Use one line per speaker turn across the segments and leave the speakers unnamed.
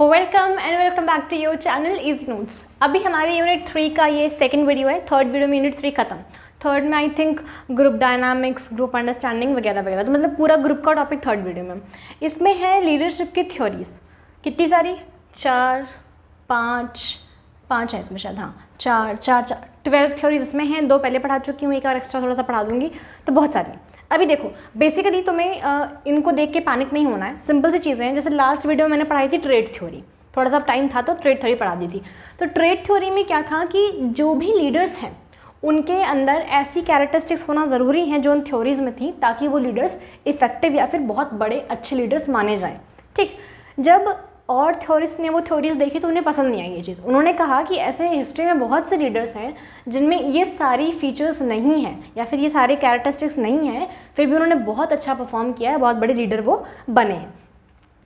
Welcome and welcome back to your channel is notes. अभी हमारे unit 3 का ये सेकंड वीडियो है। थर्ड वीडियो में यूनिट 3 खत्म। थर्ड में I think group dynamics, group understanding वगैरह वगैरह, तो मतलब पूरा ग्रुप का टॉपिक थर्ड वीडियो में। इसमें है लीडरशिप की थ्योरीज। कितनी सारी? 4, 5 है इसमें शायद। हाँ, 12 थ्योरीज इसमें हैं। 2 पहले पढ़ा चुकी हूँ, एक और एक्स्ट्रा थोड़ा सा पढ़ा दूंगी, तो बहुत सारी। अभी देखो, बेसिकली तुम्हें इनको देख के पैनिक नहीं होना है। सिंपल सी चीज़ें हैं। जैसे लास्ट वीडियो में मैंने पढ़ाई थी ट्रेड थ्योरी, थोड़ा सा टाइम था तो ट्रेड थ्योरी पढ़ा दी थी। तो ट्रेड थ्योरी में क्या था कि जो भी लीडर्स हैं उनके अंदर ऐसी कैरेक्टरिस्टिक्स होना ज़रूरी हैं जो उन थ्योरीज में थी, ताकि वो लीडर्स इफेक्टिव या फिर बहुत बड़े अच्छे लीडर्स माने जाएं। ठीक, जब और थ्योरिस्ट ने वो थ्योरीज देखी तो उन्हें पसंद नहीं आई ये चीज़। उन्होंने कहा कि ऐसे हिस्ट्री में बहुत से लीडर्स हैं जिनमें ये सारी फीचर्स नहीं हैं या फिर ये सारे कैरेक्टरिस्टिक्स नहीं हैं, फिर भी उन्होंने बहुत अच्छा परफॉर्म किया है, बहुत बड़े लीडर वो बने हैं।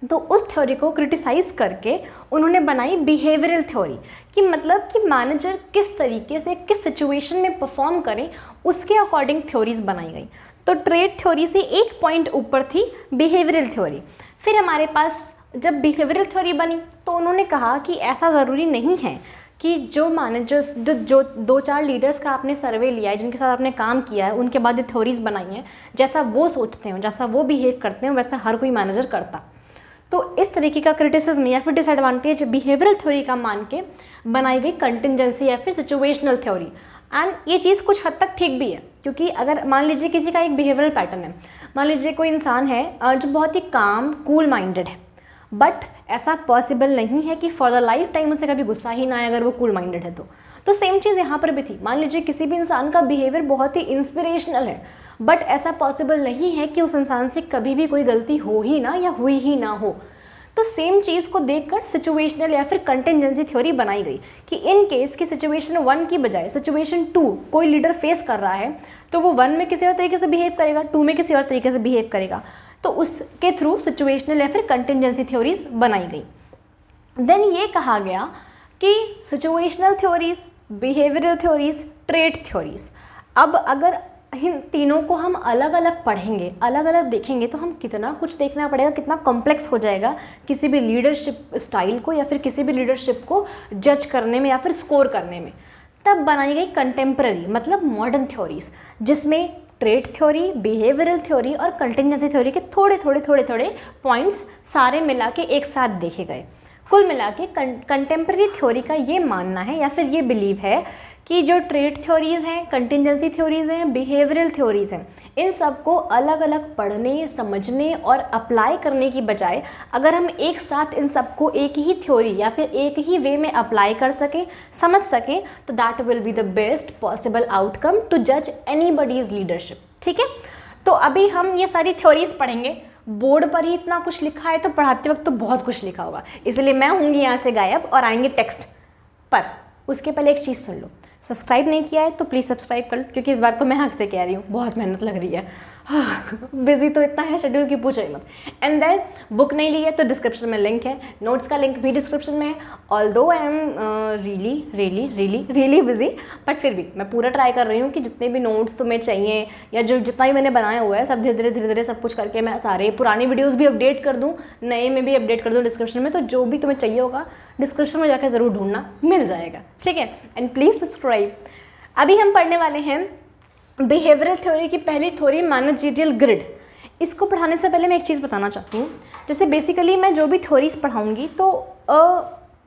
तो उस थ्योरी को क्रिटिसाइज़ करके उन्होंने बनाई बिहेवियरल थ्योरी, कि मतलब कि मैनेजर किस तरीके से किस सिचुएशन में परफॉर्म करें, उसके अकॉर्डिंग थ्योरीज बनाई गई। तो ट्रेड थ्योरी से एक पॉइंट ऊपर थी बिहेवियरल थ्योरी। फिर हमारे पास जब बिहेवियरल थ्योरी बनी तो उन्होंने कहा कि ऐसा ज़रूरी नहीं है कि जो मैनेजर्स जो 2-4 लीडर्स का आपने सर्वे लिया है, जिनके साथ आपने काम किया है, उनके बाद ये थ्योरीज बनाई हैं, जैसा वो सोचते हैं, जैसा वो बिहेव करते हैं, वैसा हर कोई मैनेजर करता। तो इस तरीके का क्रिटिसिज्म या फिर डिसएडवांटेज बिहेवियरल थ्योरी का मान के बनाई गई कंटिजेंसी या फिर सिचुएशनल थ्योरी। एंड ये चीज़ कुछ हद तक ठीक भी है, क्योंकि अगर मान लीजिए किसी का एक बिहेवियरल पैटर्न है, मान लीजिए कोई इंसान है जो बहुत ही काम कूल माइंडेड है, बट ऐसा पॉसिबल नहीं है कि फॉर द लाइफ टाइम उसे कभी गुस्सा ही ना आए अगर वो कूल माइंडेड है तो सेम चीज़ यहाँ पर भी थी। मान लीजिए किसी भी इंसान का बिहेवियर बहुत ही इंस्पिरेशनल है, बट ऐसा पॉसिबल नहीं है कि उस इंसान से कभी भी कोई गलती हो ही ना या हुई ही ना हो। तो सेम चीज़ को देखकर सिचुएशनल या फिर कंटिजेंसी थ्योरी बनाई गई कि इन केस की सिचुएशन 1 की बजाय सिचुएशन 2 कोई लीडर फेस कर रहा है, तो वो 1 में किसी और तरीके से बिहेव करेगा, 2 में किसी और तरीके से बिहेव करेगा। तो उसके थ्रू सिचुएशनल या फिर कंटिजेंसी थ्योरीज बनाई गई। देन ये कहा गया कि situational theories, behavioural theories, trade theories, अब अगर इन तीनों को हम अलग अलग पढ़ेंगे, अलग अलग देखेंगे, तो हम कितना कुछ देखना पड़ेगा, कितना कॉम्प्लेक्स हो जाएगा किसी भी लीडरशिप स्टाइल को या फिर किसी भी लीडरशिप को जज करने में या फिर स्कोर करने में। तब बनाई गई कंटेम्प्रेरी मतलब मॉडर्न थ्योरीज, जिसमें ट्रेड थ्योरी, बिहेवियरल थ्योरी और कंटिजेंसी थ्योरी के थोड़े थोड़े पॉइंट्स सारे मिला के एक साथ देखे गए। कुल मिला के कंटेम्प्रेरी थ्योरी का ये मानना है या फिर ये बिलीव है कि जो ट्रेड थ्योरीज़ हैं, कंटिजेंसी थ्योरीज़ हैं, बिहेवियरल थ्योरीज़ हैं, इन सब को अलग अलग पढ़ने, समझने और अप्लाई करने की बजाय अगर हम एक साथ इन सबको एक ही थ्योरी या फिर एक ही वे में अप्लाई कर सकें, समझ सकें, तो that will be the best possible outcome to जज एनीबडीज लीडरशिप। ठीक है, तो अभी हम ये सारी थ्योरीज पढ़ेंगे। बोर्ड पर ही इतना कुछ लिखा है तो पढ़ाते वक्त तो बहुत कुछ लिखा होगा, इसलिए मैं होंगी यहाँ से गायब और आएंगे टेक्स्ट पर। उसके पहले एक चीज़ सुन लो, सब्सक्राइब नहीं किया है तो प्लीज़ सब्सक्राइब कर लो, क्योंकि इस बार तो मैं हक से कह रही हूँ, बहुत मेहनत लग रही है। बिजी तो इतना है शेड्यूल की पूछो ही मत। एंड देन बुक नहीं ली है तो डिस्क्रिप्शन में लिंक है, नोट्स का लिंक भी डिस्क्रिप्शन में है। Although I am really busy, but फिर भी मैं पूरा ट्राई कर रही हूँ कि जितने भी नोट्स तुम्हें चाहिए या जो जितना ही मैंने बनाया हुआ है सब धीरे धीरे सब कुछ करके मैं सारे पुराने वीडियोज़ भी अपडेट कर दूँ, नए में भी अपडेट कर दूँ डिस्क्रिप्शन में। तो जो भी तुम्हें चाहिए होगा डिस्क्रिप्शन में जाकर ज़रूर ढूंढना, मिल जाएगा। ठीक है, एंड प्लीज़ सब्सक्राइब। अभी हम पढ़ने वाले हैं बिहेवियरल थ्योरी की पहली थ्योरी, मैनेजरियल ग्रिड। इसको पढ़ाने से पहले मैं एक चीज़ बताना चाहती हूँ। जैसे बेसिकली मैं जो भी थ्योरीज पढ़ाऊँगी तो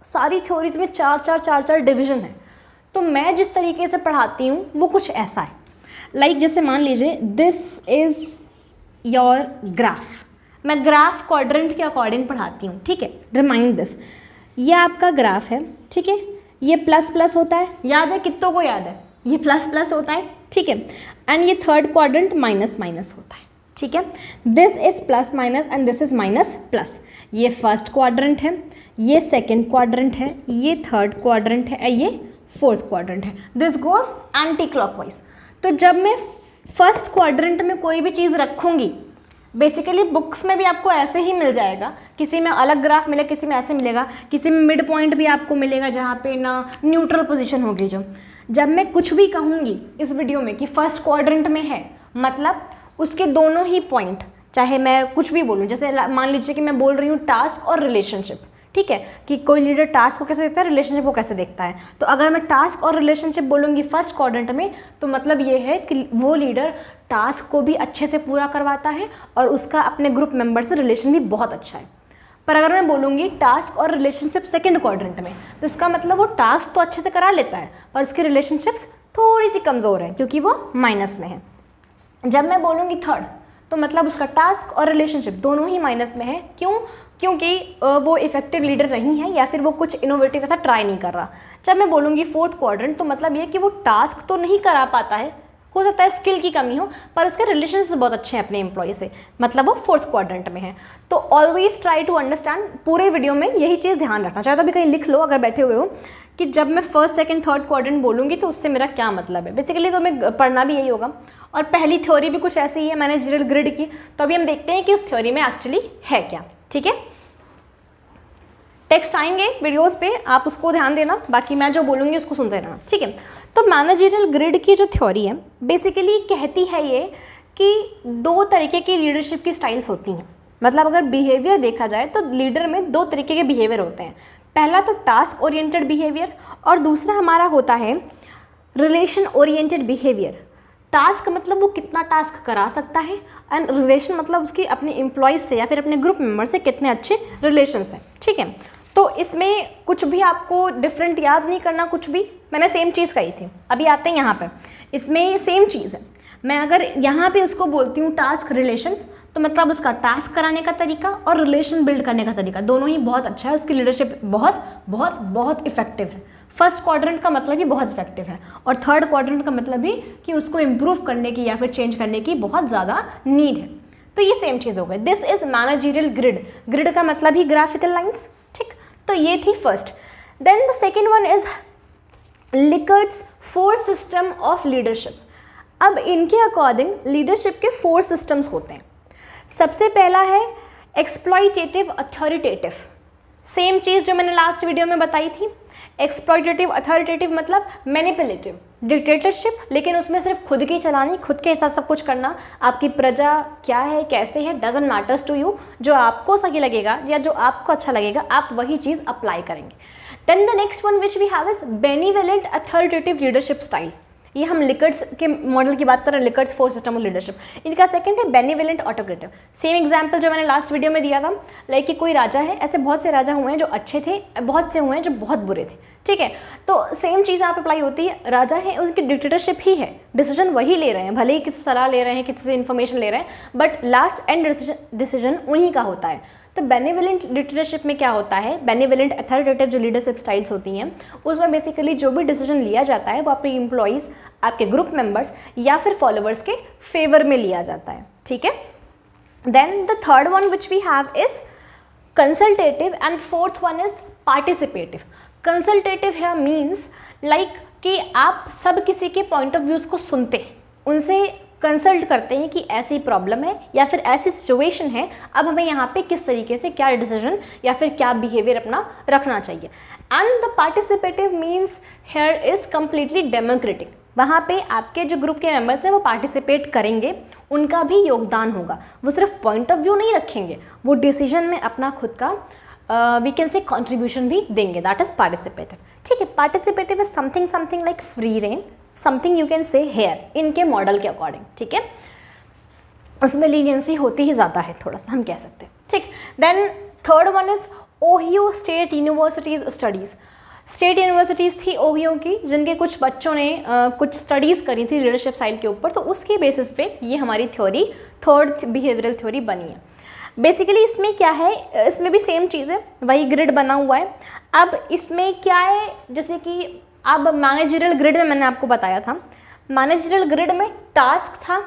सारी थ्योरीज में 4 डिवीज़न है। तो मैं जिस तरीके से पढ़ाती हूँ वो कुछ ऐसा है। लाइक जैसे मान लीजिए दिस इज़ योर ग्राफ, मैं ग्राफ क्वाड्रेंट के अकॉर्डिंग पढ़ाती हूँ। ठीक है, रिमाइंड दिस, ये आपका ग्राफ है। ठीक है, ये प्लस प्लस होता है, याद है कितनों को याद है, ये प्लस प्लस होता है। ठीक है, एंड ये थर्ड क्वाड्रेंट माइनस माइनस होता है। ठीक है, this is plus minus and this is minus plus. ये फर्स्ट क्वाड्रेंट है, ये सेकंड क्वाड्रेंट है, ये थर्ड क्वाड्रेंट है, ये फोर्थ क्वाड्रेंट है। This goes anti clockwise. तो जब मैं फर्स्ट क्वाड्रेंट में कोई भी चीज़ रखूँगी, बेसिकली बुक्स में भी आपको ऐसे ही मिल जाएगा, किसी में अलग ग्राफ मिलेगा, किसी में ऐसे मिलेगा, किसी में मिड पॉइंट भी आपको मिलेगा जहाँ पे ना न्यूट्रल पोजीशन होगी। जब मैं कुछ भी कहूँगी इस वीडियो में कि फर्स्ट क्वाड्रेंट में है, मतलब उसके दोनों ही पॉइंट, चाहे मैं कुछ भी बोलूँ, जैसे मान लीजिए कि मैं बोल रही हूँ टास्क और रिलेशनशिप, ठीक है, कि कोई लीडर टास्क को कैसे देखता है, रिलेशनशिप को कैसे देखता है। तो अगर मैं टास्क और रिलेशनशिप बोलूँगी फर्स्ट क्वाड्रेंट में, तो मतलब ये है कि वो लीडर टास्क को भी अच्छे से पूरा करवाता है और उसका अपने ग्रुप मेंबर से रिलेशन भी बहुत अच्छा है। पर अगर मैं बोलूँगी टास्क और रिलेशनशिप सेकंड क्वाड्रेंट में, तो इसका मतलब वो टास्क तो अच्छे से करा लेता है पर उसकी रिलेशनशिप्स थोड़ी सी कमज़ोर है क्योंकि वो माइनस में है। जब मैं बोलूँगी थर्ड, तो मतलब उसका टास्क और रिलेशनशिप दोनों ही माइनस में है। क्यों? क्योंकि वो इफेक्टिव लीडर नहीं है या फिर वो कुछ इनोवेटिव ऐसा ट्राई नहीं कर रहा। जब मैं बोलूँगी फोर्थ क्वाड्रेंट, तो मतलब ये कि वो टास्क तो नहीं करा पाता है, हो सकता है स्किल की कमी हो, पर उसके रिलेशंस बहुत अच्छे हैं अपने एम्प्लॉय से, मतलब वो फोर्थ क्वाड्रेंट में है। तो ऑलवेज ट्राई टू अंडरस्टैंड, पूरे वीडियो में यही चीज़ ध्यान रखना। चाहे तो अभी कहीं लिख लो अगर बैठे हुए हो कि जब मैं फर्स्ट सेकंड थर्ड क्वाड्रेंट बोलूँगी तो उससे मेरा क्या मतलब है। बेसिकली तो मैं पढ़ना भी यही होगा और पहली थ्योरी भी कुछ ऐसी ही है मैनेजरियल ग्रिड की। तो अभी हम देखते हैं कि उस थ्योरी में एक्चुअली है क्या। ठीक है, टेक्स्ट आएंगे वीडियोस पे, आप उसको ध्यान देना, बाकी मैं जो बोलूँगी उसको सुनते रहना। ठीक है, तो मैनेजरियल ग्रिड की जो थ्योरी है बेसिकली कहती है ये कि दो तरीके की लीडरशिप की स्टाइल्स होती हैं। मतलब अगर बिहेवियर देखा जाए तो लीडर में दो तरीके के बिहेवियर होते हैं। पहला तो टास्क ओरिएंटेड बिहेवियर और दूसरा हमारा होता है रिलेशन ओरिएंटेड बिहेवियर। टास्क मतलब वो कितना टास्क करा सकता है एंड रिलेशन मतलब उसकी अपने एम्प्लॉयज़ से या फिर अपने ग्रुप मेंबर से कितने अच्छे रिलेशंस हैं। ठीक है, तो इसमें कुछ भी आपको डिफरेंट याद नहीं करना, कुछ भी मैंने सेम चीज़ कही थी। अभी आते हैं यहाँ पर, इसमें सेम चीज़ है। मैं अगर यहाँ पे उसको बोलती हूँ टास्क रिलेशन, तो मतलब उसका टास्क कराने का तरीका और रिलेशन बिल्ड करने का तरीका दोनों ही बहुत अच्छा है, उसकी लीडरशिप बहुत बहुत बहुत इफेक्टिव है। फर्स्ट क्वाड्रेंट का मतलब ही बहुत इफेक्टिव है और थर्ड क्वाड्रेंट का मतलब भी कि उसको इम्प्रूव करने की या फिर चेंज करने की बहुत ज़्यादा नीड है। तो ये सेम चीज़ हो गई। This is managerial grid. Grid का मतलब ही ग्राफिकल लाइन्स। ठीक, तो ये थी first. Then the second one is Likert's 4 system of leadership. अब इनके अकॉर्डिंग लीडरशिप के 4 सिस्टम्स होते हैं। सबसे पहला है एक्सप्लॉइटेटिव अथॉरिटेटिव। सेम चीज़ जो मैंने लास्ट वीडियो में बताई थी। एक्सप्लॉइटेटिव अथॉरिटेटिव मतलब मैनिपुलेटिव डिक्टेटरशिप, लेकिन उसमें सिर्फ खुद की चलानी, खुद के हिसाब सब कुछ करना। आपकी प्रजा क्या है, कैसे है, डजंट मैटर्स टू यू। जो आपको सही लगेगा या जो आपको अच्छा लगेगा आप वही चीज़ अप्लाई करेंगे। Then the next one which we have is benevolent authoritative leadership style. ये हम लिकर्ट्स के मॉडल की बात कर रहे हैं, लिकर्ट्स 4 सिस्टम ऑफ लीडरशिप। इनका सेकंड है बेनिवोलेंट ऑटोक्रेटिव। सेम एग्जांपल जो मैंने लास्ट वीडियो में दिया था, लाइक कि कोई राजा है, ऐसे बहुत से राजा हुए हैं जो अच्छे थे, बहुत से हुए हैं जो बहुत बुरे थे। ठीक है, तो सेम चीज़ आप अप्लाई होती है। राजा है, उसकी डिक्टेटरशिप ही है, डिसीजन वही ले रहे हैं, भले ही किसी सलाह ले रहे हैं, किसी से इन्फॉर्मेशन ले रहे हैं, बट लास्ट एंड डिसीजन उन्हीं का होता है। तो बेनिवोलेंट डिक्टेटरशिप में क्या होता है, बेनिवोलेंट अथॉरिटेटिव जो लीडरशिप स्टाइल्स होती हैं उसमें बेसिकली जो भी डिसीजन लिया जाता है वो आपके एम्प्लॉइज़, आपके ग्रुप मेंबर्स या फिर फॉलोअर्स के फेवर में लिया जाता है। ठीक है, then the third one which we have is consultative and fourth one is participative. Consultative है मीन्स लाइक कि आप सब किसी के पॉइंट ऑफ व्यूज़ को सुनते हैं, उनसे कंसल्ट करते हैं कि ऐसी प्रॉब्लम है या फिर ऐसी सिचुएशन है, अब हमें यहाँ पे किस तरीके से क्या डिसीजन या फिर क्या बिहेवियर अपना रखना चाहिए। And the participative means here is completely democratic. वहाँ पे आपके जो ग्रुप के मेंबर्स हैं वो पार्टिसिपेट करेंगे, उनका भी योगदान होगा, वो सिर्फ पॉइंट ऑफ व्यू नहीं रखेंगे, वो डिसीजन में अपना खुद का वी कैन से कॉन्ट्रीब्यूशन भी देंगे। That is participative. ठीक है, participative is something like free rein, something you can say here इनके मॉडल के अकॉर्डिंग। ठीक है, उसमें लीनियंसी होती ही ज़्यादा है, थोड़ा सा हम कह सकते हैं। ठीक, then third one is Ohio State universities studies. State universities थी ओहियो की, जिनके कुछ बच्चों ने कुछ स्टडीज़ करी थी लीडरशिप स्टाइल के ऊपर, तो उसके बेसिस पे ये हमारी थ्योरी थर्ड बिहेवियरल थ्योरी बनी है। बेसिकली इसमें क्या है, इसमें भी सेम चीज़ है, वही ग्रिड बना हुआ है। अब इसमें क्या है, जैसे कि अब मैनेजरियल ग्रिड में मैंने आपको बताया था, मैनेजरियल ग्रिड में टास्क था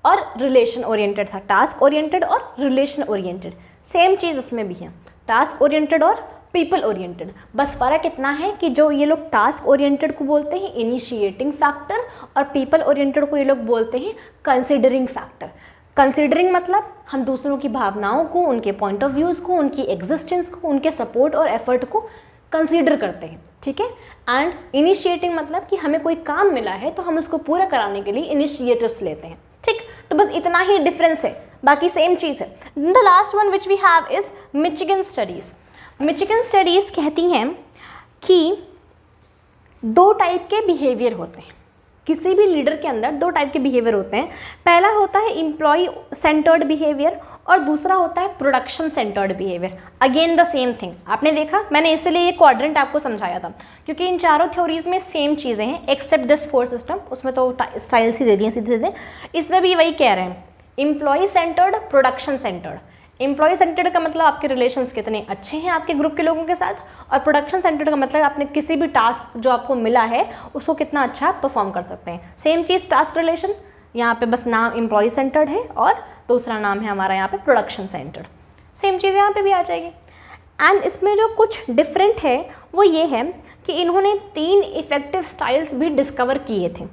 और रिलेशन ओरिएंटेड था, टास्क ओरिएंटेड और रिलेशन ओरिएंटेड। सेम चीज़ इसमें भी है, टास्क ओरिएंटेड और पीपल ओरिएंटेड। बस फ़र्क इतना है कि जो ये लोग टास्क ओरिएंटेड को बोलते हैं इनिशिएटिंग फैक्टर और पीपल ओरिएंटेड को ये लोग बोलते हैं कंसिडरिंग फैक्टर। कंसिडरिंग मतलब हम दूसरों की भावनाओं को, उनके पॉइंट ऑफ व्यूज़ को, उनकी एग्जिस्टेंस को, उनके सपोर्ट और एफर्ट को कंसीडर करते हैं। ठीक है, एंड इनिशिएटिंग मतलब कि हमें कोई काम मिला है तो हम उसको पूरा कराने के लिए इनिशिएटिव्स लेते हैं। ठीक, तो बस इतना ही डिफरेंस है, बाकी सेम चीज़ है। The last one which we have is Michigan studies. Michigan studies कहती हैं कि 2 टाइप के बिहेवियर होते हैं, किसी भी लीडर के अंदर 2 टाइप के बिहेवियर होते हैं। पहला होता है एम्प्लॉय सेंटर्ड बिहेवियर और दूसरा होता है production centred behaviour. Again the same thing, आपने देखा, मैंने इसलिए ये क्वाड्रेंट आपको समझाया था क्योंकि इन चारों थ्योरीज में सेम चीज़ें हैं एक्सेप्ट दिस 4 सिस्टम, उसमें तो स्टाइल्स ही दे दिए सीधे सीधे। इसमें भी वही कह रहे हैं, employee centred, production centred. Employee centred का मतलब आपके रिलेशंस कितने अच्छे हैं आपके ग्रुप के लोगों के साथ, और प्रोडक्शन सेंटर्ड का मतलब आपने किसी भी टास्क जो आपको मिला है उसको कितना अच्छा परफॉर्म कर सकते हैं। सेम चीज़ टास्क रिलेशन, यहाँ पे बस नाम एम्प्लॉय सेंटर्ड है और दूसरा नाम है हमारा यहाँ पे प्रोडक्शन सेंटर्ड। सेम चीज़ यहाँ पे भी आ जाएगी। एंड इसमें जो कुछ डिफरेंट है वो ये है कि इन्होंने 3 इफेक्टिव स्टाइल्स भी डिस्कवर किए थे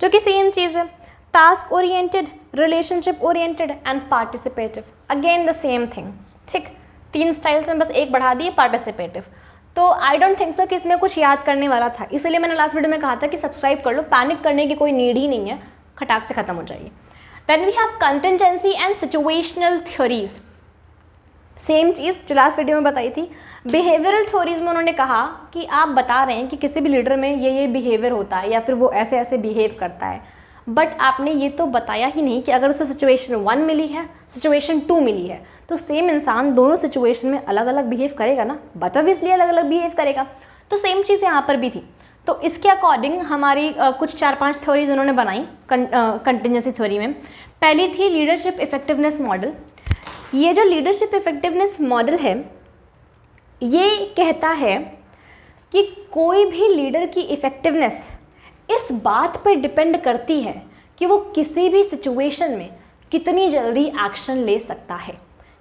जो कि सेम चीज़ है, task oriented, relationship oriented and participative. Again the same thing, ठीक। 3 स्टाइल्स में बस एक बढ़ा दिए, पार्टिसिपेटिव। तो आई डोंट थिंक सो कि इसमें कुछ याद करने वाला था, इसलिए मैंने लास्ट वीडियो में कहा था कि सब्सक्राइब कर लो, पैनिक करने की कोई नीड ही नहीं है, खटाक से खत्म हो जाएगी। Then we have contingency and situational theories. Same चीज़ जो लास्ट वीडियो में बताई थी। बिहेवियरल थ्योरीज में उन्होंने कहा कि आप बता रहे हैं कि किसी भी लीडर में ये बिहेवियर होता है या फिर वो ऐसे ऐसे बिहेव करता है, बट आपने ये तो बताया ही नहीं कि अगर उसे सिचुएशन 1 मिली है, सिचुएशन 2 मिली है, तो सेम इंसान दोनों सिचुएशन में अलग अलग बिहेव करेगा ना, बट ऑब्वियसली अलग अलग बिहेव करेगा। तो सेम चीज़ यहाँ पर भी थी। तो इसके अकॉर्डिंग हमारी कुछ 4-5 थ्योरीज उन्होंने बनाई कंटिजेंसी थ्योरी में। पहली थी लीडरशिप इफेक्टिवनेस मॉडल। ये जो लीडरशिप इफेक्टिवनेस मॉडल है ये कहता है कि कोई भी लीडर की इफेक्टिवनेस इस बात पर डिपेंड करती है कि वो किसी भी सिचुएशन में कितनी जल्दी एक्शन ले सकता है,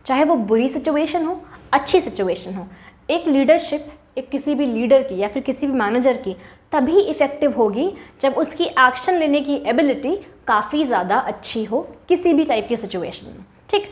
चाहे वो बुरी सिचुएशन हो, अच्छी सिचुएशन हो। एक लीडरशिप एक किसी भी लीडर की या फिर किसी भी मैनेजर की तभी इफ़ेक्टिव होगी जब उसकी एक्शन लेने की एबिलिटी काफ़ी ज़्यादा अच्छी हो किसी भी टाइप की सिचुएशन में, ठीक।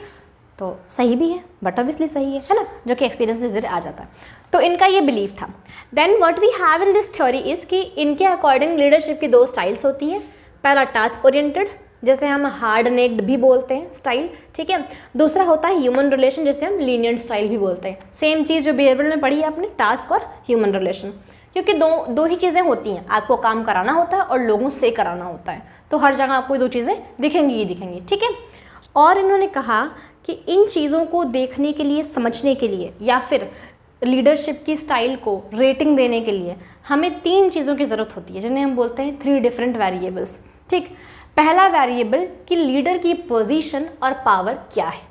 तो सही भी है, बट ऑब्वियसली सही है ना, जो कि एक्सपीरियंस से धीरे आ जाता है। तो इनका ये बिलीव था। Then what we have in this theory is कि इनके अकॉर्डिंग लीडरशिप की 2 स्टाइल्स होती है। पहला टास्क ओरिएंटेड, जैसे हम हार्ड नेक्ड भी बोलते हैं स्टाइल, ठीक है। दूसरा होता है ह्यूमन रिलेशन, जैसे हम लीनियंट स्टाइल भी बोलते हैं। सेम चीज़ जो बिहेवियर में पढ़ी है आपने, टास्क और ह्यूमन रिलेशन, क्योंकि दो ही चीज़ें होती हैं, आपको काम कराना होता है और लोगों से कराना होता है, तो हर जगह आपको 2 चीज़ें दिखेंगी ही दिखेंगी, ठीक है। और इन्होंने कहा कि इन चीज़ों को देखने के लिए, समझने के लिए या फिर लीडरशिप की स्टाइल को रेटिंग देने के लिए हमें 3 चीज़ों की ज़रूरत होती है, जिन्हें हम बोलते हैं 3 डिफरेंट वेरिएबल्स, ठीक। पहला वेरिएबल कि लीडर की पोजीशन और पावर क्या है,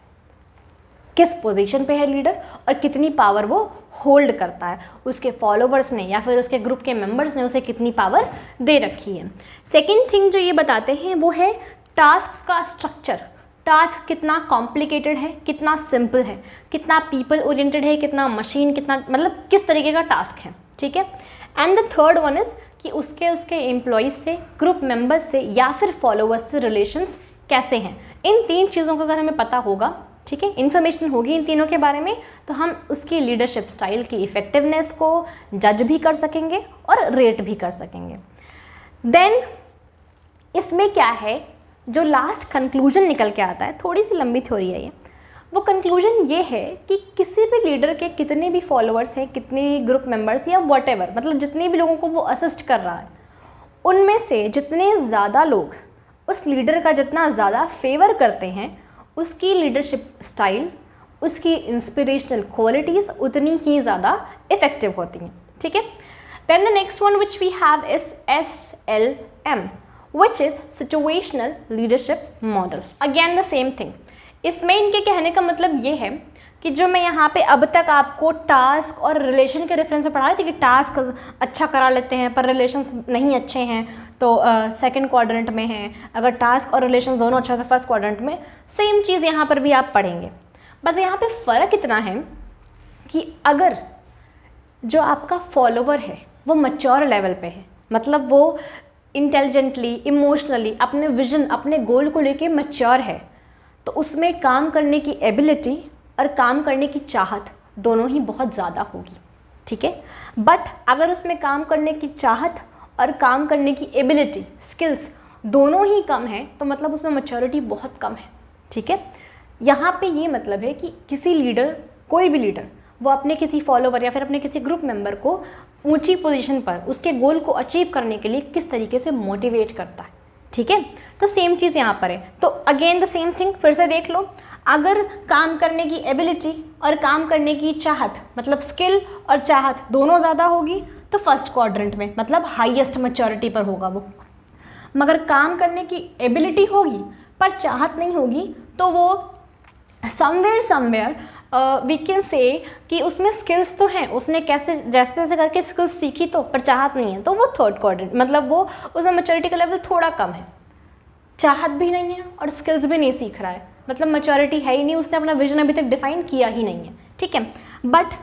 किस पोजीशन पे है लीडर और कितनी पावर वो होल्ड करता है, उसके फॉलोवर्स ने या फिर उसके ग्रुप के मेंबर्स ने उसे कितनी पावर दे रखी है। सेकेंड थिंग जो ये बताते हैं वो है टास्क का स्ट्रक्चर, टास्क कितना कॉम्प्लिकेटेड है, कितना सिंपल है, कितना पीपल ओरिएंटेड है, कितना मशीन, कितना मतलब किस तरीके का टास्क है, ठीक है। And the third one is कि उसके एम्प्लॉयज़ से, ग्रुप मेंबर्स से या फिर फॉलोवर्स से रिलेशंस कैसे हैं। इन 3 चीज़ों का अगर हमें पता होगा, ठीक है, इन्फॉर्मेशन होगी इन तीनों के बारे में, तो हम उसकी लीडरशिप स्टाइल की इफ़ेक्टिवनेस को जज भी कर सकेंगे और रेट भी कर सकेंगे। देन इसमें क्या है, जो लास्ट कंक्लूजन निकल के आता है, थोड़ी सी लंबी थ्योरी है ये, वो कंक्लूजन ये है कि किसी भी लीडर के कितने भी फॉलोअर्स हैं, कितने भी ग्रुप मेंबर्स या व्हाटएवर, मतलब जितने भी लोगों को वो असिस्ट कर रहा है, उनमें से जितने ज़्यादा लोग उस लीडर का जितना ज़्यादा फेवर करते हैं, उसकी लीडरशिप स्टाइल, उसकी इंस्पिरेशनल क्वालिटीज़ उतनी ही ज़्यादा इफ़ेक्टिव होती हैं, ठीक है। Then the next one which we have is SLM, which is situational leadership model. Again the same thing. इसमें इनके कहने का मतलब ये है कि जो मैं यहाँ पे अब तक आपको टास्क और रिलेशन के रेफरेंस में पढ़ा रही थी कि टास्क अच्छा करा लेते हैं पर रिलेशंस नहीं अच्छे हैं तो सेकंड क्वाड्रेंट में हैं, अगर टास्क और रिलेशन दोनों अच्छा तो फर्स्ट क्वाड्रेंट में, सेम चीज़ यहाँ पर भी आप पढ़ेंगे। बस यहाँ पे फ़र्क इतना है कि अगर जो आपका फॉलोवर है वो मैच्योर लेवल पे है, मतलब वो इंटेलिजेंटली, इमोशनली अपने विजन, अपने गोल को लेके मैच्योर है, तो उसमें काम करने की एबिलिटी और काम करने की चाहत दोनों ही बहुत ज़्यादा होगी, ठीक है। बट अगर उसमें काम करने की चाहत और काम करने की एबिलिटी, स्किल्स दोनों ही कम है, तो मतलब उसमें मैच्योरिटी बहुत कम है, ठीक है। यहाँ पे ये मतलब है कि किसी लीडर, कोई भी लीडर, वो अपने किसी फॉलोवर या फिर अपने किसी ग्रुप मेंबर को ऊंची पोजीशन पर उसके गोल को अचीव करने के लिए किस तरीके से मोटिवेट करता है। ठीक है, तो सेम चीज़ यहाँ पर है। तो अगेन द सेम थिंग, फिर से देख लो, अगर काम करने की एबिलिटी और काम करने की चाहत, मतलब स्किल और चाहत दोनों ज़्यादा होगी तो फर्स्ट क्वाड्रेंट में, मतलब हाईएस्ट मैच्योरिटी पर होगा वो। मगर काम करने की एबिलिटी होगी पर चाहत नहीं होगी तो वो समवेयर वी कैन से कि उसमें स्किल्स तो हैं, उसने कैसे जैसे तैसे करके स्किल्स सीखी तो, पर चाहत नहीं है, तो वो थर्ड क्वाड्रेंट, मतलब वो उसमें मैच्योरिटी का लेवल थोड़ा कम है, चाहत भी नहीं है और स्किल्स भी नहीं सीख रहा है, मतलब मैच्योरिटी है ही नहीं, उसने अपना विजन अभी तक डिफाइन किया ही नहीं है। ठीक है, बट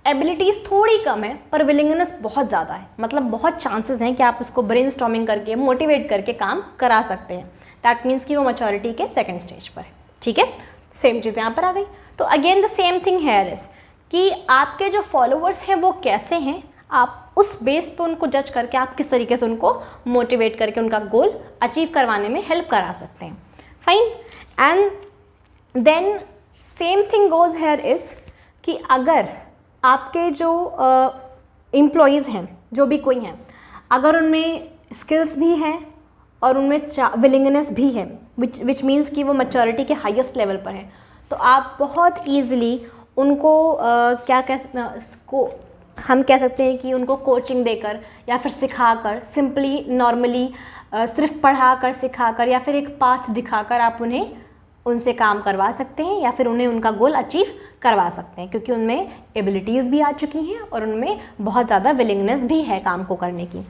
एबिलिटीज़ थोड़ी कम है पर विलिंगनेस बहुत ज़्यादा है, मतलब बहुत चांसेस हैं कि आप उसको ब्रेनस्टॉर्मिंग करके मोटिवेट करके काम करा सकते हैं। दैट मीन्स कि वो मैच्योरिटी के सेकंड स्टेज पर है। ठीक है, सेम चीज़ यहाँ पर आ गई। तो again the same thing here is कि आपके जो फॉलोअर्स हैं वो कैसे हैं, आप उस बेस पे उनको जज करके आप किस तरीके से उनको मोटिवेट करके उनका गोल अचीव करवाने में हेल्प करा सकते हैं। Fine, and then same thing goes here is कि अगर आपके जो एम्प्लॉयज़ हैं, जो भी कोई हैं, अगर उनमें स्किल्स भी हैं और उनमें विलिंगनेस भी है, विच मीन्स कि वो मैच्योरिटी के हाईएस्ट लेवल पर है, तो आप बहुत ईजिली उनको हम कह सकते हैं कि उनको कोचिंग देकर या फिर सिखाकर, सिंपली नॉर्मली सिर्फ पढ़ाकर सिखाकर या फिर एक पाथ दिखाकर आप उन्हें उनसे काम करवा सकते हैं या फिर उन्हें उनका गोल अचीव करवा सकते हैं, क्योंकि उनमें एबिलिटीज़ भी आ चुकी हैं और उनमें बहुत ज़्यादा विलिंगनेस भी है काम को करने की।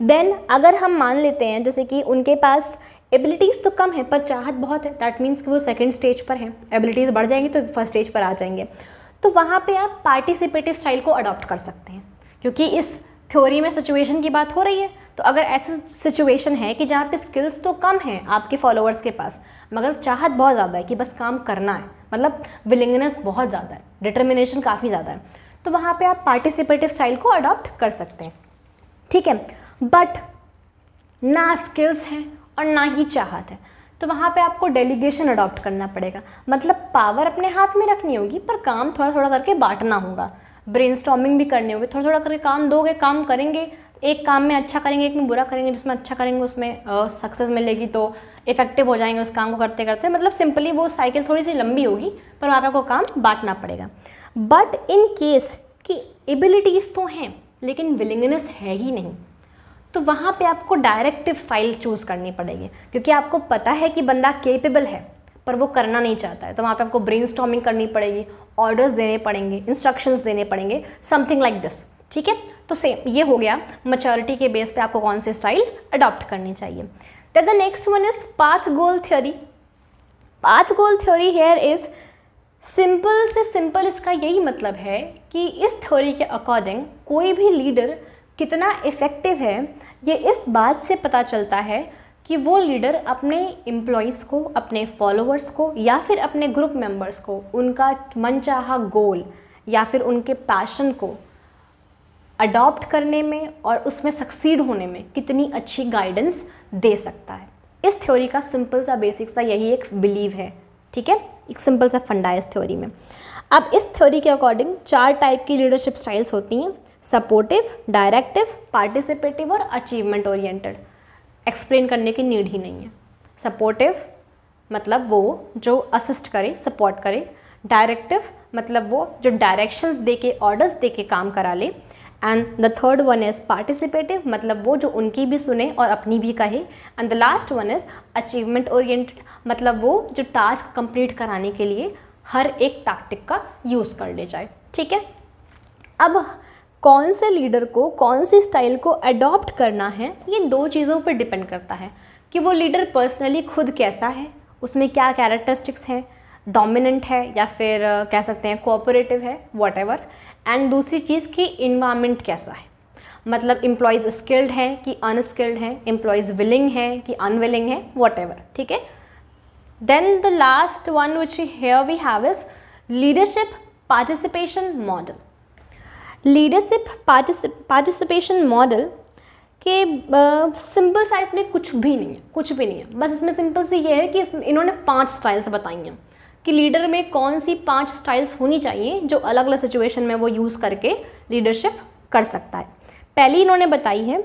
देन अगर हम मान लेते हैं जैसे कि उनके पास एबिलिटीज़ तो कम है पर चाहत बहुत है, दैट मीन्स कि वो सेकंड स्टेज पर है, एबिलिटीज़ बढ़ जाएंगी तो फर्स्ट स्टेज पर आ जाएंगे, तो वहाँ पे आप पार्टिसिपेटिव स्टाइल को अडॉप्ट कर सकते हैं, क्योंकि इस थ्योरी में सिचुएशन की बात हो रही है। तो अगर ऐसी सिचुएशन है कि जहाँ पे स्किल्स तो कम हैं आपके फॉलोअर्स के पास मगर चाहत बहुत ज़्यादा है कि बस काम करना है, मतलब विलिंगनेस बहुत ज़्यादा है, डिटर्मिनेशन काफ़ी ज़्यादा है, तो वहाँ पे आप पार्टिसिपेटिव स्टाइल को अडॉप्ट कर सकते हैं। ठीक है, बट ना स्किल्स हैं और ना ही चाहत है, तो वहाँ पे आपको डेलीगेशन अडॉप्ट करना पड़ेगा, मतलब पावर अपने हाथ में रखनी होगी पर काम थोड़ा थोड़ा करके बांटना होगा, ब्रेनस्टॉर्मिंग भी करनी होगी, थोड़ा थोड़ा करके काम दोगे, काम करेंगे, एक काम में अच्छा करेंगे एक में बुरा करेंगे, जिसमें अच्छा करेंगे उसमें सक्सेस मिलेगी तो इफेक्टिव हो जाएंगे उस काम को करते करते, मतलब सिंपली वो साइकिल थोड़ी सी लंबी होगी पर वहाँ पे आपको काम बांटना पड़ेगा। बट इन केस कि एबिलिटीज़ तो हैं लेकिन विलिंगनेस है ही नहीं, तो वहाँ पे आपको डायरेक्टिव स्टाइल चूज़ करनी पड़ेगी, क्योंकि आपको पता है कि बंदा केपेबल है पर वो करना नहीं चाहता है, तो वहाँ पे आपको ब्रेनस्टॉर्मिंग करनी पड़ेगी, ऑर्डर्स देने पड़ेंगे, इंस्ट्रक्शंस देने पड़ेंगे, समथिंग लाइक दिस। ठीक है, तो सेम ये हो गया मैच्योरिटी के बेस पे आपको कौन से स्टाइल अडॉप्ट करनी चाहिए। Then the next one is path goal theory. Path goal theory here is simple से सिंपल, इसका यही मतलब है कि इस थ्योरी के अकॉर्डिंग कोई भी लीडर कितना इफ़ेक्टिव है ये इस बात से पता चलता है कि वो लीडर अपने एम्प्लॉयज़ को, अपने फॉलोअर्स को या फिर अपने ग्रुप मेंबर्स को उनका मनचाहा गोल या फिर उनके पैशन को अडॉप्ट करने में और उसमें सक्सीड होने में कितनी अच्छी गाइडेंस दे सकता है। इस थ्योरी का सिंपल सा बेसिक सा यही एक बिलीव है। ठीक है, एक सिंपल सा फंडा है इस थ्योरी में। अब इस थ्योरी के अकॉर्डिंग 4 टाइप की लीडरशिप स्टाइल्स होती हैं, सपोर्टिव, डायरेक्टिव, पार्टिसिपेटिव और अचीवमेंट ओरिएंटेड। एक्सप्लेन करने की नीड ही नहीं है। सपोर्टिव मतलब वो जो असिस्ट करे, सपोर्ट करे। डायरेक्टिव मतलब वो जो डायरेक्शंस दे के, ऑर्डर्स दे के काम करा ले। And the third one is participative मतलब वो जो उनकी भी सुने और अपनी भी कहे। And the last one is achievement oriented मतलब वो जो टास्क कंप्लीट कराने के लिए हर एक टैक्टिक का यूज़ कर ले जाए। ठीक है, अब कौन से लीडर को कौन सी स्टाइल को अडॉप्ट करना है ये 2 चीज़ों पर डिपेंड करता है कि वो लीडर पर्सनली खुद कैसा है, उसमें क्या कैरेक्टरिस्टिक्स हैं, डोमिनेंट है या फिर कह सकते हैं कोऑपरेटिव है, व्हाटएवर। एंड दूसरी चीज़ कि इन्वायरमेंट कैसा है, मतलब एम्प्लॉयज़ स्किल्ड हैं कि अनस्किल्ड हैं, एम्प्लॉयज़ विलिंग हैं कि अनविलिंग हैं, व्हाटएवर। ठीक है, then the last one which here we have is leadership participation model. Leadership participation model के सिंपल साइज में कुछ भी नहीं है, कुछ भी नहीं है। बस इसमें सिंपल सी ये है कि इन्होंने 5 स्टाइल्स बताई हैं कि लीडर में कौन सी 5 स्टाइल्स होनी चाहिए जो अलग अलग सिचुएशन में वो यूज़ करके लीडरशिप कर सकता है। पहली इन्होंने बताई है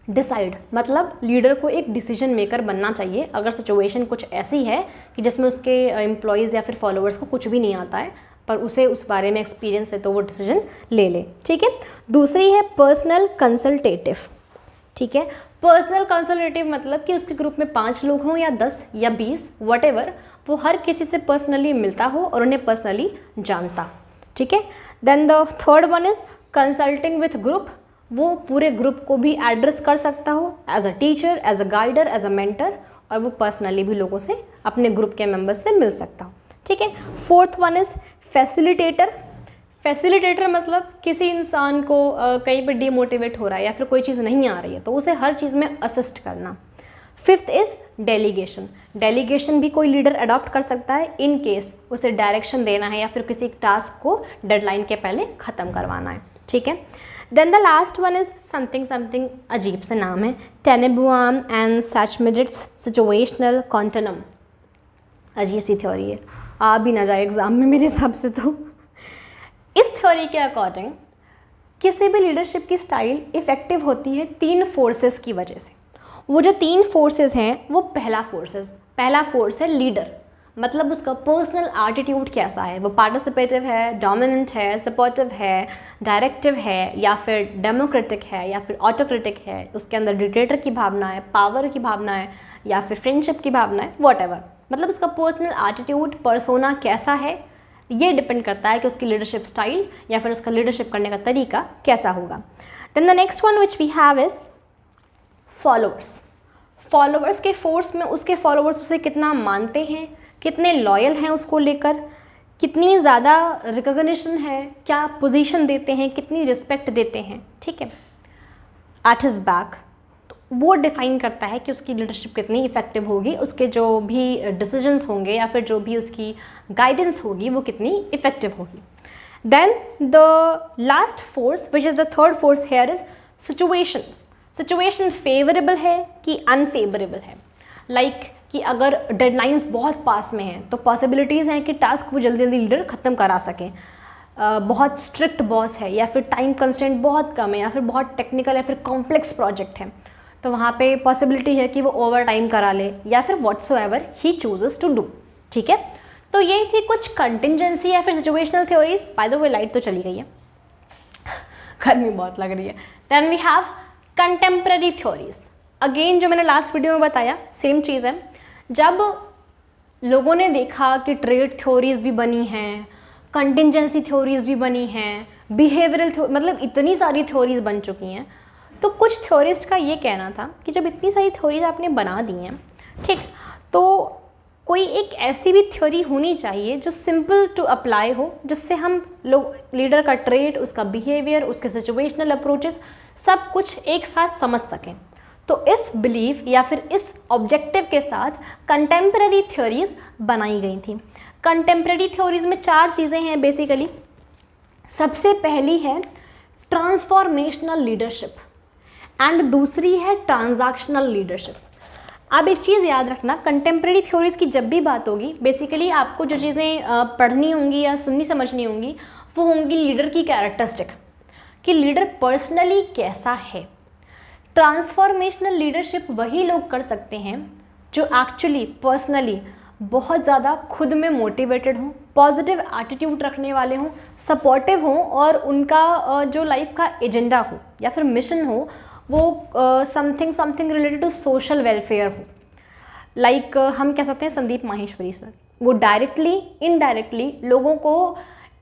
डिसाइड, मतलब लीडर को एक डिसीजन मेकर बनना चाहिए अगर सिचुएशन कुछ ऐसी है कि जिसमें उसके एम्प्लॉयज़ या फिर फॉलोअर्स को कुछ भी नहीं आता है पर उसे उस बारे में एक्सपीरियंस है तो वो डिसीजन ले ले। ठीक है। दूसरी है पर्सनल कंसल्टेटिव। ठीक है। पर्सनल कंसल्टेटिव मतलब कि उसके ग्रुप में 5 लोग हों या 10 या 20 व्हाटएवर, वो हर किसी से पर्सनली मिलता हो और उन्हें पर्सनली जानता। ठीक है। Then the third one is consulting with group, वो पूरे ग्रुप को भी एड्रेस कर सकता हो as a teacher, as a guider, as a mentor, और वो पर्सनली भी लोगों से अपने ग्रुप के मेंबर्स से मिल सकता हो। ठीक है। Fourth one is facilitator. Facilitator मतलब किसी इंसान को कहीं पर डीमोटिवेट हो रहा है या फिर कोई चीज़ नहीं आ रही है तो उसे हर चीज़ में असिस्ट करना। Fifth is delegation. डेलीगेशन भी कोई लीडर अडॉप्ट कर सकता है इन केस उसे डायरेक्शन देना है या फिर किसी टास्क को डेडलाइन के पहले ख़त्म करवाना है। ठीक है। Then the last one is something अजीब सा नाम है, Tannenbaum and Schmidt's situational continuum. अजीब सी थ्योरी है, आ भी ना जाए एग्जाम में मेरे हिसाब से। तो इस थ्योरी के अकॉर्डिंग किसी भी लीडरशिप की स्टाइल इफ़ेक्टिव होती है 3 फोर्सेस की वजह से। वो जो 3 फोर्सेस हैं वो पहला फोर्स है लीडर, मतलब उसका पर्सनल एटीट्यूड कैसा है, वो पार्टिसिपेटिव है, डोमिनेंट है, सपोर्टिव है, डायरेक्टिव है या फिर डेमोक्रेटिक है या फिर ऑटोक्रेटिक है, उसके अंदर डिक्टेटर की भावना है, पावर की भावना है या फिर फ्रेंडशिप की भावना है, व्हाटएवर। मतलब उसका पर्सनल एटीट्यूड, पर्सोना कैसा है, ये डिपेंड करता है कि उसकी लीडरशिप स्टाइल या फिर उसका लीडरशिप करने का तरीका कैसा होगा। Then the next one which we have is followers के फोर्स में उसके फॉलोअर्स उसे कितना मानते हैं, कितने लॉयल हैं उसको लेकर, कितनी ज़्यादा रिकॉग्निशन है, क्या पोजीशन देते हैं, कितनी रिस्पेक्ट देते हैं। ठीक है। एट हिज बैक, तो वो डिफाइन करता है कि उसकी लीडरशिप कितनी इफेक्टिव होगी, उसके जो भी डिसीजंस होंगे या फिर जो भी उसकी गाइडेंस होगी वो कितनी इफेक्टिव होगी। Then the last force which is the third force here is situation favourable है कि अनफेवरेबल है। लाइक कि अगर डेडलाइंस बहुत पास में हैं तो पॉसिबिलिटीज़ हैं कि टास्क वो जल्दी जल्दी लीडर ख़त्म करा सकें। बहुत स्ट्रिक्ट बॉस है या फिर टाइम कंस्ट्रेंट बहुत कम है या फिर बहुत टेक्निकल या फिर कॉम्प्लेक्स प्रोजेक्ट है तो वहाँ पे पॉसिबिलिटी है कि वो ओवर टाइम करा ले या फिर whatsoever he chooses to do. ठीक है। तो ये थी कुछ कंटिंजेंसी या फिर situational theories. By the way light तो चली गई है, गर्मी बहुत लग रही है। Then we have contemporary theories. Again जो मैंने लास्ट वीडियो में बताया सेम चीज़ है। जब लोगों ने देखा कि ट्रेड थ्योरीज भी बनी हैं, कंटिंजेंसी थ्योरीज भी बनी हैं, बिहेवियरल मतलब इतनी सारी थ्योरीज बन चुकी हैं, तो कुछ थ्योरिस्ट का ये कहना था कि जब इतनी सारी थ्योरीज आपने बना दी हैं, ठीक, तो कोई एक ऐसी भी थ्योरी होनी चाहिए जो सिंपल टू अप्लाई हो, जिससे हम लोग लीडर का ट्रेड, उसका बिहेवियर, उसके सिचुएशनल अप्रोचेस सब कुछ एक साथ समझ सकें। तो इस बिलीव या फिर इस ऑब्जेक्टिव के साथ कंटेम्प्रेरी थ्योरीज बनाई गई थी। कंटेम्प्रेरी थ्योरीज में 4 चीज़ें हैं बेसिकली। सबसे पहली है ट्रांसफॉर्मेशनल लीडरशिप एंड दूसरी है ट्रांजैक्शनल लीडरशिप। अब एक चीज़ याद रखना, कंटेम्प्रेरी थ्योरीज की जब भी बात होगी बेसिकली आपको जो चीज़ें पढ़नी होंगी या सुननी समझनी होंगी वो होंगी लीडर की कैरेक्टरिस्टिक, कि लीडर पर्सनली कैसा है। ट्रांसफॉर्मेशनल लीडरशिप वही लोग कर सकते हैं जो एक्चुअली पर्सनली बहुत ज़्यादा खुद में मोटिवेटेड हों, पॉजिटिव एटीट्यूड रखने वाले हों, सपोर्टिव हों और उनका जो लाइफ का एजेंडा हो या फिर मिशन हो वो something related to social welfare हो। लाइक हम कह सकते हैं संदीप माहेश्वरी सर, वो डायरेक्टली इनडायरेक्टली लोगों को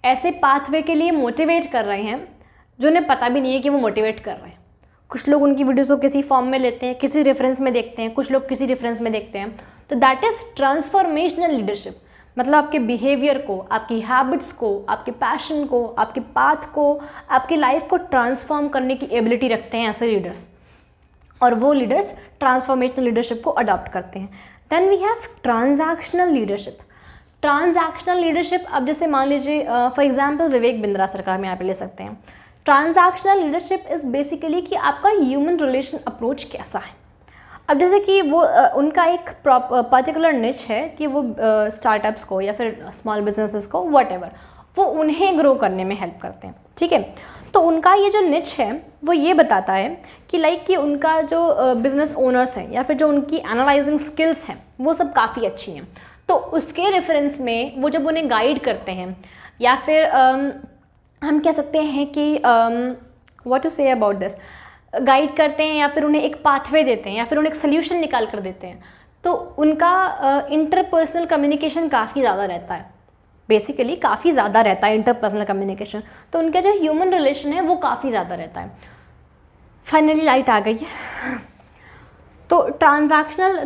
ऐसे पाथवे के लिए मोटिवेट कर रहे हैं जो उन्हें पता भी नहीं है कि वो मोटिवेट कर रहे हैं। कुछ लोग उनकी वीडियोज़ को किसी फॉर्म में लेते हैं, किसी रेफरेंस में देखते हैं, कुछ लोग किसी रेफरेंस में देखते हैं, तो दैट इज़ ट्रांसफॉर्मेशनल लीडरशिप। मतलब आपके बिहेवियर को, आपकी हैबिट्स को, आपके पैशन को, आपके पाथ को, आपकी लाइफ को ट्रांसफॉर्म करने की एबिलिटी रखते हैं ऐसे लीडर्स, और वो लीडर्स ट्रांसफॉर्मेशनल लीडरशिप को अडॉप्ट करते हैं। Then we have transactional leadership. Transactional leadership, अब जैसे मान लीजिए फॉर एग्जाम्पल विवेक बिंद्रा सरकार में यहाँ पे ले सकते हैं। ट्रांजैक्शनल लीडरशिप इज़ बेसिकली कि आपका ह्यूमन रिलेशन अप्रोच कैसा है। अब जैसे कि वो उनका एक पर्टिकुलर निच है कि वो स्टार्टअप्स को या फिर स्मॉल बिजनेसेस को व्हाटएवर, वो उन्हें ग्रो करने में हेल्प करते हैं, ठीक है। तो उनका ये जो निच है वो ये बताता है कि लाइक कि उनका जो बिज़नेस ओनर्स हैं या फिर जो उनकी एनालाइजिंग स्किल्स हैं वो सब काफ़ी अच्छी हैं। तो उसके रेफरेंस में वो जब उन्हें गाइड करते हैं या फिर हम कह सकते हैं कि what to say about this, guide करते हैं या फिर उन्हें एक पाथवे देते हैं या फिर उन्हें एक सोल्यूशन निकाल कर देते हैं, तो उनका इंटरपर्सनल कम्युनिकेशन काफ़ी ज़्यादा रहता है, बेसिकली काफ़ी ज़्यादा रहता है इंटरपर्सनल कम्युनिकेशन। तो उनका जो ह्यूमन रिलेशन है वो काफ़ी ज़्यादा रहता है। फाइनली लाइट आ गई है। तो ट्रांजैक्शनल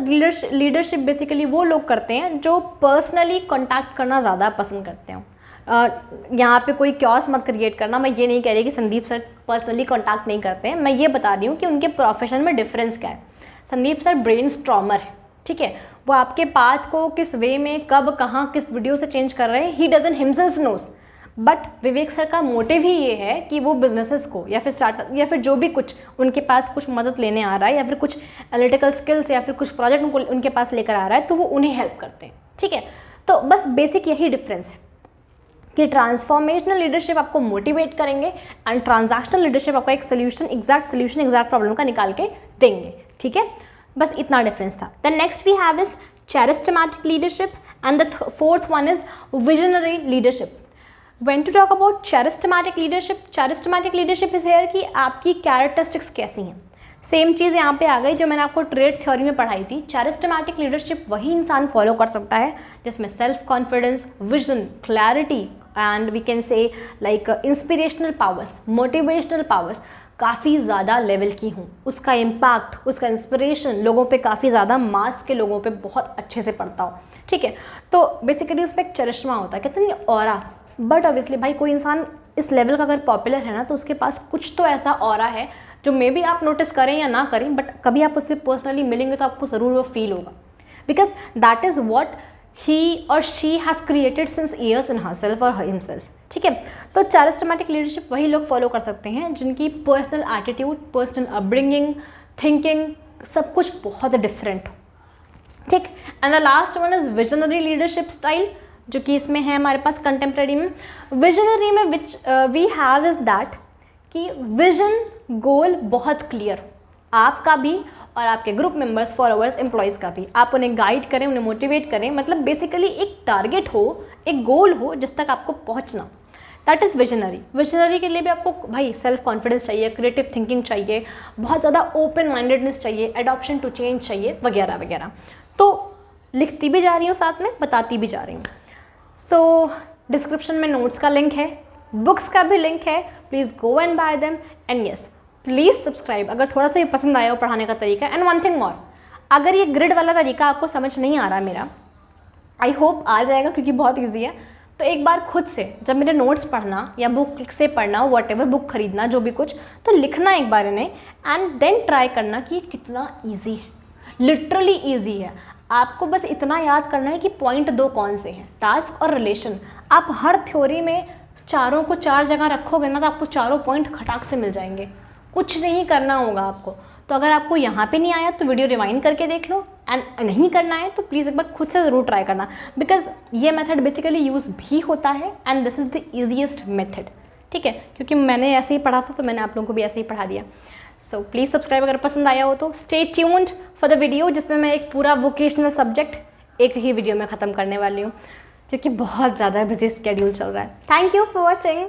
लीडरशिप बेसिकली वो लोग करते हैं जो पर्सनली कॉन्टैक्ट करना ज़्यादा पसंद करते हैं। यहाँ पे कोई क्योस मत क्रिएट करना, मैं ये नहीं कह रही कि संदीप सर पर्सनली कॉन्टैक्ट नहीं करते हैं, मैं ये बता रही हूँ कि उनके प्रोफेशन में डिफरेंस क्या है। संदीप सर ब्रेन स्ट्रॉमर है, ठीक है, वो आपके पाथ को किस वे में कब कहाँ किस वीडियो से चेंज कर रहे हैं, he doesn't himself knows. But Vivek sir का मोटिव ही ये है कि वो बिजनेसेस को या फिर स्टार्टअप या फिर जो भी कुछ उनके पास कुछ मदद लेने आ रहा है या फिर कुछ एनालिटिकल स्किल्स या फिर कुछ प्रोजेक्ट उनके पास लेकर आ रहा है तो वो उन्हें हेल्प करते हैं, ठीक है। तो बस बेसिक यही डिफरेंस है कि ट्रांसफॉर्मेशनल लीडरशिप आपको मोटिवेट करेंगे एंड ट्रांजैक्शनल लीडरशिप आपका एक एग्जैक्ट प्रॉब्लम का निकाल के देंगे, ठीक है। बस इतना डिफरेंस था। Then next we have is charismatic leadership and the fourth one is visionary leadership. When to talk about charismatic leadership is here कि आपकी characteristics कैसी हैं। सेम चीज़ यहाँ पे आ गई जो मैंने आपको ट्रेड थ्योरी में पढ़ाई थी। charismatic leadership वही इंसान फॉलो कर सकता है जिसमें self confidence, vision, clarity and we can say like inspirational powers, motivational powers काफ़ी ज़्यादा लेवल की हूँ, उसका इम्पैक्ट, उसका इंस्पिरेशन लोगों पे काफ़ी ज़्यादा मास के लोगों पे बहुत अच्छे से पड़ता हो, ठीक है। तो बेसिकली उस पर एक चरिश्मा होता है, कहते हैं ऑरा। बट ऑब्वियसली भाई कोई इंसान इस लेवल का अगर पॉपुलर है ना तो उसके पास कुछ तो ऐसा ऑरा है जो मे बी आप नोटिस करें या ना करें, बट कभी आप उससे पर्सनली मिलेंगे तो आपको ज़रूर वो फील होगा, because that is what he और she has created since years in herself और हिमसेल्फ, ठीक है। तो charismatic लीडरशिप वही लोग फॉलो कर सकते हैं जिनकी personal attitude, personal upbringing, thinking सब कुछ बहुत डिफरेंट हो, ठीक। And the last one is visionary leadership style जो कि इसमें है हमारे पास कंटेम्प्रेरी में। विजनरी में which we have is that कि विजन गोल बहुत क्लियर हो, आपका भी और आपके ग्रुप मेंबर्स, फॉलोअर्स, एम्प्लॉयज़ का भी। आप उन्हें गाइड करें, उन्हें मोटिवेट करें, मतलब बेसिकली एक टारगेट हो, एक गोल हो जिस तक आपको पहुंचना, दैट इज़ विजनरी। विजनरी के लिए भी आपको भाई सेल्फ कॉन्फिडेंस चाहिए, क्रिएटिव थिंकिंग चाहिए, बहुत ज़्यादा ओपन माइंडेडनेस चाहिए, एडॉप्शन टू चेंज चाहिए वगैरह वगैरह। तो लिखती भी जा रही हूँ, साथ में बताती भी जा रही हूँ। सो डिस्क्रिप्शन में नोट्स का लिंक है, बुक्स का भी लिंक है, please go and bye them and yes please subscribe अगर थोड़ा सा भी पसंद आया हो पढ़ाने का तरीका। एंड वन थिंग मोर, अगर ये ग्रिड वाला तरीका आपको समझ नहीं आ रहा मेरा, आई होप आ जाएगा क्योंकि बहुत ईजी है, तो एक बार खुद से जब मेरे नोट्स पढ़ना या बुक से पढ़ना, व्हाटएवर बुक खरीदना जो भी कुछ, तो लिखना एक बार इन्हें एंड देन ट्राई करना कि कितना ईजी है, लिटरली ईजी है। आपको बस इतना याद करना है कि पॉइंट दो कौन से हैं, टास्क और रिलेशन। आप हर थ्योरी में चारों को चार जगह रखोगे ना तो आपको चारों पॉइंट खटाक से मिल जाएंगे, कुछ नहीं करना होगा आपको। तो अगर आपको यहाँ पे नहीं आया तो वीडियो रिवाइंड करके देख लो, एंड नहीं करना है तो प्लीज़ एक बार खुद से ज़रूर ट्राई करना, बिकॉज ये मेथड बेसिकली यूज़ भी होता है and this is the easiest method, ठीक है। क्योंकि मैंने ऐसे ही पढ़ा था तो मैंने आप लोगों को भी ऐसे ही पढ़ा दिया। सो प्लीज़ सब्सक्राइब अगर पसंद आया हो तो। Stay tuned for the video जिसमें मैं एक पूरा वोकेशनल सब्जेक्ट एक ही वीडियो में ख़त्म करने वाली हूँ क्योंकि बहुत ज़्यादा बिजी स्केड्यूल चल रहा है। Thank you for watching.